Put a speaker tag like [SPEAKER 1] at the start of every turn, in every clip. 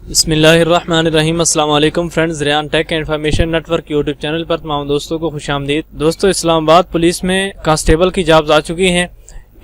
[SPEAKER 1] बिस्मिल्लाहिर्रहमानिर्रहीम। अस्सलाम वालेकुम friends, Riyan tech information network YouTube channel पर तमाम दोस्तों को खुशामदीद। दोस्तों, इस्लामाबाद पुलिस में कांस्टेबल की जॉब्स आ चुकी हैं।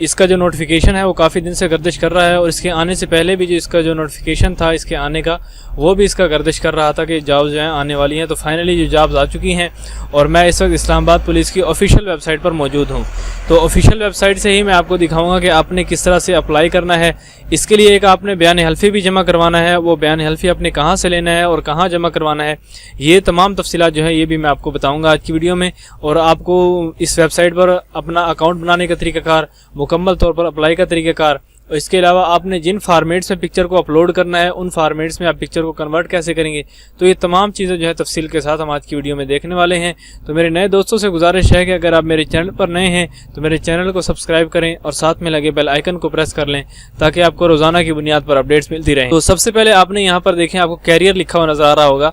[SPEAKER 1] इसका जो नोटिफिकेशन है वो काफ़ी दिन से गर्दिश कर रहा है और इसके आने से पहले भी जो इसका जो नोटिफिकेशन था इसके आने का, वो भी इसका गर्दिश कर रहा था कि जॉब्स जो हैं आने वाली हैं। तो फाइनली जो जॉब्स आ चुकी हैं और मैं इस वक्त इस्लामाबाद पुलिस की ऑफिशियल वेबसाइट पर मौजूद हूँ। तो ऑफिशियल वेबसाइट से ही मैं आपको दिखाऊंगा कि आपने किस तरह से अप्लाई करना है। इसके लिए एक आपने बयान हल्फी भी जमा करवाना है। वो बयान हल्फी आपने कहाँ से लेना है और कहाँ जमा करवाना है, ये तमाम तफसीलात जो है ये भी मैं आपको बताऊँगा आज की वीडियो में। और आपको इस वेबसाइट पर अपना अकाउंट बनाने का तरीक़ाकार, मुकम्मल तौर पर अप्लाई का तरीक़ाकार, और इसके अलावा आपने जिन फार्मेट्स में पिक्चर को अपलोड करना है उन फार्मेट्स में आप पिक्चर को कन्वर्ट कैसे करेंगे, तो ये तमाम चीज़ें जो है तफसील के साथ हम आज की वीडियो में देखने वाले हैं। तो मेरे नए दोस्तों से गुजारिश है कि अगर आप मेरे चैनल पर नए हैं तो मेरे चैनल को सब्सक्राइब करें और साथ में लगे बेल आइकन को प्रेस कर लें ताकि आपको रोज़ाना की बुनियाद पर अपडेट्स मिलती रहें। तो सबसे पहले आपने यहाँ पर देखें, आपको कैरियर लिखा हुआ नज़र आ रहा होगा।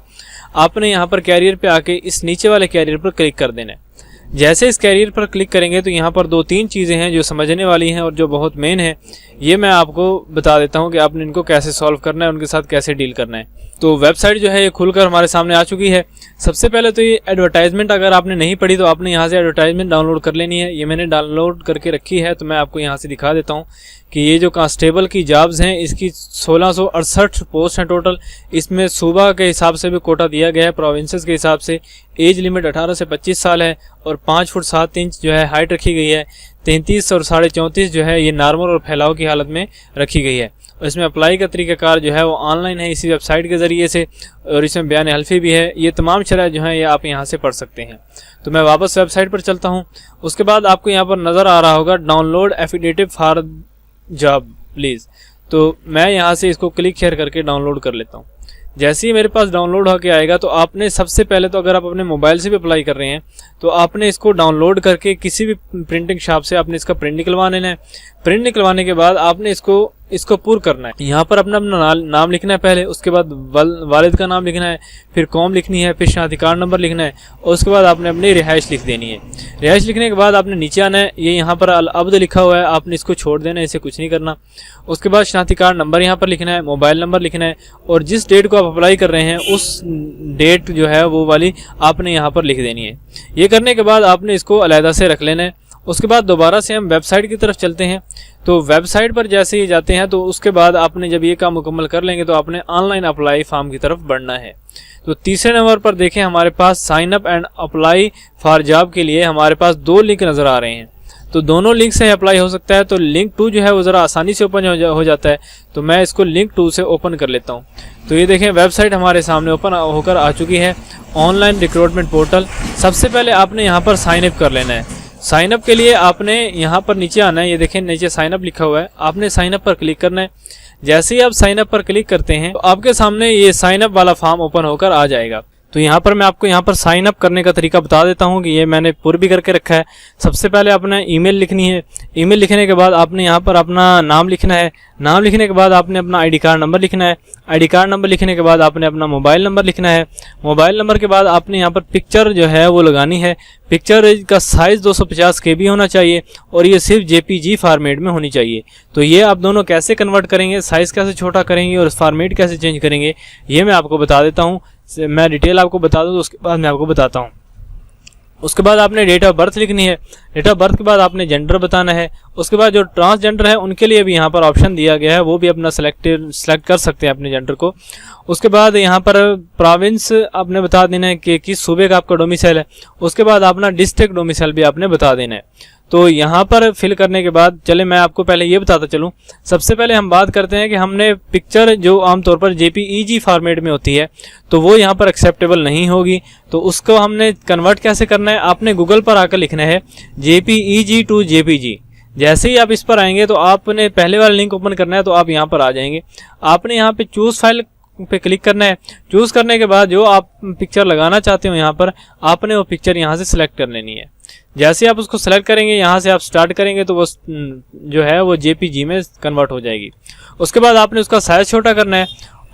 [SPEAKER 1] आपने यहाँ पर कैरियर पर आके इस नीचे वाले कैरियर पर क्लिक कर देना है। जैसे इस कैरियर पर क्लिक करेंगे तो यहाँ पर 2-3 चीज़ें हैं जो समझने वाली हैं और जो बहुत मेन है, ये मैं आपको बता देता हूँ कि आपने इनको कैसे सॉल्व करना है, उनके साथ कैसे डील करना है। तो वेबसाइट जो है ये खुलकर हमारे सामने आ चुकी है। सबसे पहले तो ये एडवर्टाइजमेंट अगर आपने नहीं पढ़ी तो आपने यहाँ से एडवर्टाइजमेंट डाउनलोड कर लेनी है। ये मैंने डाउनलोड करके रखी है, तो मैं आपको यहाँ से दिखा देता हूँ कि ये जो कांस्टेबल की जॉब्स हैं इसकी 1668 पोस्ट हैं टोटल। इसमें सूबा के हिसाब से भी कोटा दिया गया है, प्रोविंसेस के हिसाब से। एज लिमिट 18 से 25 साल है और 5 फुट 7 इंच जो है हाइट रखी गई है। 33 और 34.5 जो है ये नॉर्मल और फैलाव की हालत में रखी गई है। और इसमें अप्लाई का तरीक़ाकार जो है वो ऑनलाइन है इसी वेबसाइट के ज़रिए से, और इसमें बयान हल्फी भी है। ये तमाम शरह जो हैं ये आप यहाँ से पढ़ सकते हैं। तो मैं वापस वेबसाइट पर चलता हूँ। उसके बाद आपको यहाँ पर नज़र आ रहा होगा download affidavit for job please. तो मैं यहाँ से इसको क्लिक शेयर करके डाउनलोड कर लेता हूँ। जैसे ही मेरे पास डाउनलोड होकर आएगा तो आपने सबसे पहले तो अगर आप अपने मोबाइल से भी अप्लाई कर रहे हैं तो आपने इसको डाउनलोड करके किसी भी प्रिंटिंग शॉप से आपने इसका प्रिंट निकलवा लेना है। प्रिंट निकलवाने के बाद आपने इसको पूरा करना है। यहाँ पर अपना नाम लिखना है पहले, उसके बाद वालिद का नाम लिखना है, फिर कौम लिखनी है, फिर शनाख्ती कार्ड नंबर लिखना है और उसके बाद आपने अपनी रिहाइश लिख देनी है। रिहाइश लिखने के बाद आपने नीचे आना है। ये यहाँ पर अल अब्द लिखा हुआ है, आपने इसको छोड़ देना है, इसे कुछ नहीं करना। उसके बाद शनाख्ती कार्ड नंबर यहाँ पर लिखना है, मोबाइल नंबर लिखना है और जिस डेट को आप अप्लाई कर रहे हैं उस डेट जो है वो वाली आपने यहाँ पर लिख देनी है। ये करने के बाद आपने इसको अलहदा से रख लेना है। उसके बाद दोबारा से हम वेबसाइट की तरफ चलते हैं। तो वेबसाइट पर जैसे ही जाते हैं तो उसके बाद आपने जब ये काम मुकम्मल कर लेंगे तो आपने ऑनलाइन अप्लाई फॉर्म की तरफ बढ़ना है। तो तीसरे नंबर पर देखें, हमारे पास sign up and apply for job के लिए हमारे पास 2 लिंक नज़र आ रहे हैं। तो दोनों लिंक से अप्लाई हो सकता है। तो लिंक 2 जो है वो ज़रा आसानी से ओपन हो जाता है, तो मैं इसको लिंक 2 से ओपन कर लेता हूँ। तो ये देखें, वेबसाइट हमारे सामने ओपन होकर आ चुकी है, ऑनलाइन रिक्रूटमेंट पोर्टल। सबसे पहले आपने यहाँ पर साइन अप कर लेना है। साइन अप के लिए आपने यहाँ पर नीचे आना है। ये देखें नीचे साइन अप लिखा हुआ है, आपने साइन अप पर क्लिक करना है। जैसे ही आप साइन अप पर क्लिक करते हैं तो आपके सामने ये साइन अप वाला फॉर्म ओपन होकर आ जाएगा। तो यहाँ पर मैं आपको यहाँ पर साइन अप करने का तरीका बता देता हूँ कि ये मैंने पूर्व भी करके रखा है। सबसे पहले आपने ईमेल लिखनी है। ईमेल लिखने के बाद आपने यहाँ पर अपना नाम लिखना है। नाम लिखने के बाद आपने अपना आईडी कार्ड नंबर लिखना है। आईडी कार्ड नंबर लिखने के बाद आपने अपना मोबाइल नंबर लिखना है। मोबाइल नंबर के बाद आपने यहाँ पर पिक्चर जो है वो लगानी है। पिक्चर का साइज़ 250 KB होना चाहिए और ये सिर्फ JPG फॉर्मेट में होनी चाहिए। तो ये आप दोनों कैसे कन्वर्ट करेंगे, साइज़ कैसे छोटा करेंगे और फॉर्मेट कैसे चेंज करेंगे, ये मैं आपको बता देता हूँ। मैं डिटेल आपको बता दूँ तो उसके बाद मैं आपको बताता हूँ। उसके बाद आपने डेट ऑफ बर्थ लिखनी है। डेट ऑफ बर्थ के बाद आपने जेंडर बताना है। उसके बाद जो ट्रांसजेंडर है उनके लिए भी यहाँ पर ऑप्शन दिया गया है, वो भी अपना सेलेक्ट कर सकते हैं अपने जेंडर को। उसके बाद यहाँ पर प्रोविंस आपने बता देना है कि किस सूबे का आपका डोमिसाइल है। उसके बाद अपना डिस्ट्रिक्ट डोमिसाइल भी आपने बता देना है। तो यहाँ पर फिल करने के बाद चले मैं आपको पहले ये बताता चलूँ। सबसे पहले हम बात करते हैं कि हमने पिक्चर जो आमतौर पर JPEG फॉर्मेट में होती है तो वो यहाँ पर एक्सेप्टेबल नहीं होगी। तो उसको हमने कन्वर्ट कैसे करना है, आपने गूगल पर आकर लिखना है JPEG to JPG। जैसे ही आप इस पर आएंगे तो आपने पहले वाला लिंक ओपन करना है, तो आप यहाँ पर आ जाएंगे। आपने यहाँ पे चूज़ फाइल पे क्लिक करना है। चूज़ करने के बाद जो आप पिक्चर लगाना चाहते हो यहाँ पर आपने वो पिक्चर यहाँ से सिलेक्ट कर लेनी है। जैसे आप उसको सेलेक्ट करेंगे, यहाँ से आप स्टार्ट करेंगे तो वो जो है वो JPG में कन्वर्ट हो जाएगी। उसके बाद आपने उसका साइज छोटा करना है।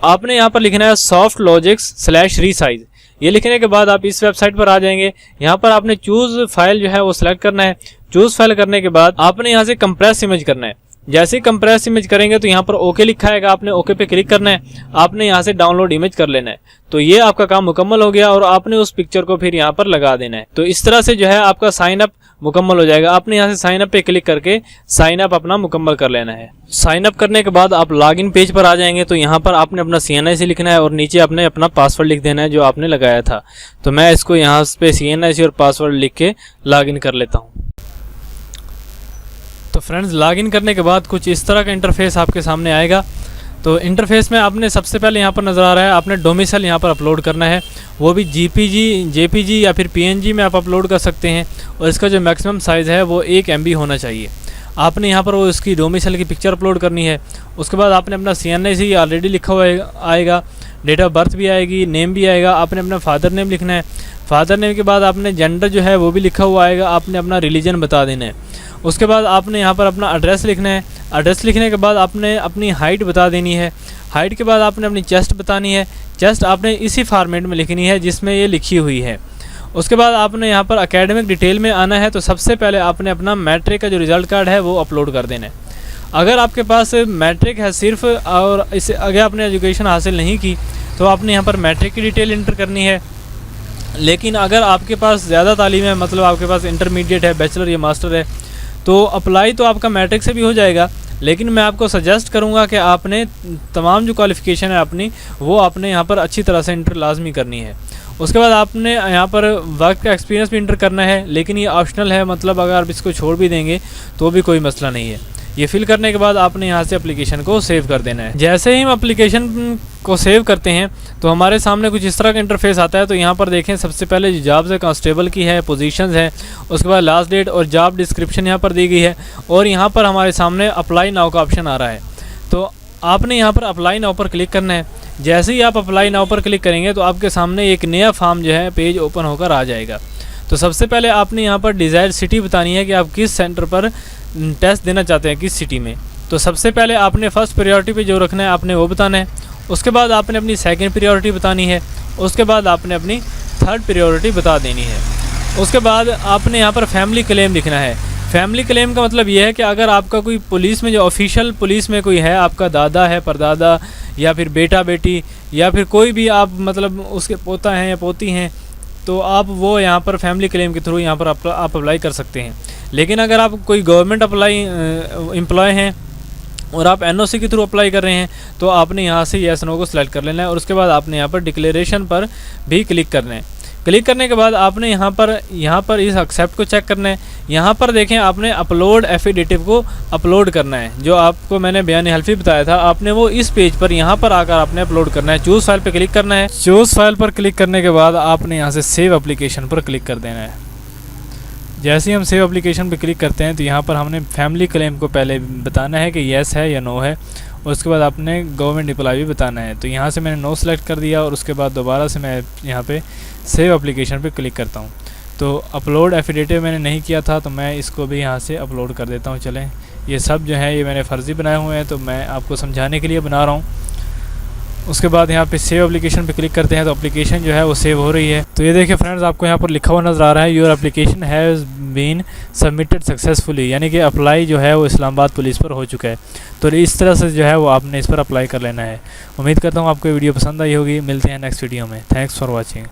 [SPEAKER 1] आपने यहाँ पर लिखना है softlogic/resize। ये लिखने के बाद आप इस वेबसाइट पर आ जाएंगे। यहाँ पर आपने चूज फाइल जो है वो सिलेक्ट करना है। चूज फाइल करने के बाद आपने यहाँ से कंप्रेस इमेज करना है। जैसे ही कंप्रेस इमेज करेंगे तो यहाँ पर ओके लिखा आएगा, आपने ओके पे क्लिक करना है, आपने यहाँ से डाउनलोड इमेज कर लेना है। तो ये आपका काम मुकम्मल हो गया और आपने उस पिक्चर को फिर यहाँ पर लगा देना है। तो इस तरह से जो है आपका साइन अप मुकम्मल हो जाएगा। आपने यहाँ से साइन अप पे क्लिक करके साइन अप अपना मुकम्मल कर लेना है। साइन अप करने के बाद आप लॉगिन पेज पर आ जाएंगे। तो यहाँ पर आपने अपना CNIC लिखना है और नीचे आपने अपना पासवर्ड लिख देना है जो आपने लगाया था। तो मैं इसको यहाँ पे CNIC और पासवर्ड लिख के लॉगिन कर लेता हूँ। तो फ्रेंड्स, लॉगिन करने के बाद कुछ इस तरह का इंटरफेस आपके सामने आएगा। तो इंटरफेस में आपने सबसे पहले यहाँ पर नज़र आ रहा है, आपने डोमिसाइल यहाँ पर अपलोड करना है, वो भी JPG या फिर PNG में आप अपलोड कर सकते हैं। और इसका जो मैक्सिमम साइज़ है वो 1 MB होना चाहिए। आपने यहाँ पर वो इसकी डोमिसाइल की पिक्चर अपलोड करनी है। उसके बाद आपने अपना CNIC ऑलरेडी लिखा हुआ आएगा, डेट ऑफ बर्थ भी आएगी, नेम भी आएगा। आपने अपना फादर नेम लिखना है। फादर नेम के बाद आपने जेंडर जो है वो भी लिखा हुआ आएगा, आपने अपना रिलीजन बता देना है। उसके बाद आपने यहाँ पर अपना एड्रेस लिखना है। एड्रेस लिखने के बाद आपने अपनी हाइट बता देनी है। हाइट के बाद आपने अपनी चेस्ट बतानी है। चेस्ट आपने इसी फॉर्मेट में लिखनी है जिसमें ये लिखी हुई है। उसके बाद आपने यहाँ पर एकेडमिक डिटेल में आना है। तो सबसे पहले आपने अपना मैट्रिक का जो रिज़ल्ट कार्ड है वो अपलोड कर देना है। अगर आपके पास मैट्रिक है सिर्फ और इससे आगे आपने एजुकेशन हासिल नहीं की तो आपने यहाँ पर मैट्रिक की डिटेल इंटर करनी है। लेकिन अगर आपके पास ज़्यादा तालीम है, मतलब आपके पास इंटरमीडिएट है, बैचलर या मास्टर है, तो अप्लाई तो आपका मैट्रिक से भी हो जाएगा। लेकिन मैं आपको सजेस्ट करूंगा कि आपने तमाम जो क्वालिफ़िकेशन है अपनी वो आपने यहाँ पर अच्छी तरह से इंटर लाजमी करनी है। उसके बाद आपने यहाँ पर वर्क का एक्सपीरियंस भी इंटर करना है, लेकिन ये ऑप्शनल है, मतलब अगर आप इसको छोड़ भी देंगे तो भी कोई मसला नहीं है। ये फिल करने के बाद आपने यहाँ से एप्लीकेशन को सेव कर देना है। जैसे ही हम एप्लीकेशन को सेव करते हैं तो हमारे सामने कुछ इस तरह का इंटरफेस आता है। तो यहाँ पर देखें, सबसे पहले जो जॉब्स है कांस्टेबल की है, पोजीशंस है, उसके बाद लास्ट डेट और जॉब डिस्क्रिप्शन यहाँ पर दी गई है। और यहाँ पर हमारे सामने अप्लाई नाउ का ऑप्शन आ रहा है। तो आपने यहाँ पर अप्लाई नाउ पर क्लिक करना है। जैसे ही आप अप्लाई नाउ पर क्लिक करेंगे तो आपके सामने एक नया फॉर्म जो है पेज ओपन होकर आ जाएगा। तो सबसे पहले आपने यहाँ पर डिज़ायर सिटी बतानी है कि आप किस सेंटर पर टेस्ट देना चाहते हैं, किस सिटी में। तो सबसे पहले आपने फर्स्ट प्रायोरिटी पे जो रखना है आपने वो बताना है। उसके बाद आपने अपनी सेकंड प्रायोरिटी बतानी है। उसके बाद आपने अपनी थर्ड प्रायोरिटी बता देनी है। उसके बाद आपने यहाँ पर फैमिली क्लेम लिखना है। फैमिली क्लेम का मतलब ये है कि अगर आपका कोई पुलिस में जो ऑफिशियल पुलिस में कोई है, आपका दादा है, परदादा या फिर बेटा बेटी या फिर कोई भी आप मतलब उसके पोता हैं या पोती हैं, तो आप वो यहाँ पर फैमिली क्लेम के थ्रू यहाँ पर आप अप्लाई कर सकते हैं। लेकिन अगर आप कोई गवर्नमेंट एम्प्लॉय हैं और आप NOC के थ्रू अप्लाई कर रहे हैं तो आपने यहाँ से येस नो को सिलेक्ट कर लेना है। और उसके बाद आपने यहाँ पर डिक्लेरेशन पर भी क्लिक करना है। क्लिक करने के बाद आपने यहाँ पर इस एक्सेप्ट को चेक करना है। यहाँ पर देखें, आपने अपलोड एफिडेविट को अपलोड करना है। जो आपको मैंने बयान हल्फी बताया था, आपने वो इस पेज पर यहाँ पर आकर आपने अपलोड करना है। चूज़ फाइल पर क्लिक करना है। चूज़ फाइल पर क्लिक करने के बाद आपने यहाँ से सेव एप्लीकेशन पर क्लिक कर देना है। जैसे ही हम सेव एप्लीकेशन पर क्लिक करते हैं तो यहाँ पर हमने फैमिली क्लेम को पहले बताना है कि येस है या नो है। उसके बाद आपने गवर्नमेंट एम्प्लॉय भी बताना है। तो यहाँ से मैंने नो सेलेक्ट कर दिया और उसके बाद दोबारा से मैं यहाँ पे सेव एप्लीकेशन पे क्लिक करता हूँ। तो अपलोड एफिडेविट मैंने नहीं किया था तो मैं इसको भी यहाँ से अपलोड कर देता हूँ। चलें, ये सब जो है ये मैंने फ़र्ज़ी बनाए हुए हैं, तो मैं आपको समझाने के लिए बना रहा हूँ। उसके बाद यहाँ पे सेव एप्लीकेशन पे क्लिक करते हैं तो एप्लीकेशन जो है वो सेव हो रही है। तो ये देखिए फ्रेंड्स, आपको यहाँ पर लिखा हुआ नज़र आ रहा है, your application has been submitted successfully, यानी कि अप्लाई जो है वो इस्लामाबाद पुलिस पर हो चुका है। तो इस तरह से जो है वो आपने इस पर अप्लाई कर लेना है। उम्मीद करता हूँ आपको वीडियो पसंद आई होगी। मिलते हैं नेक्स्ट वीडियो में। Thanks for watching.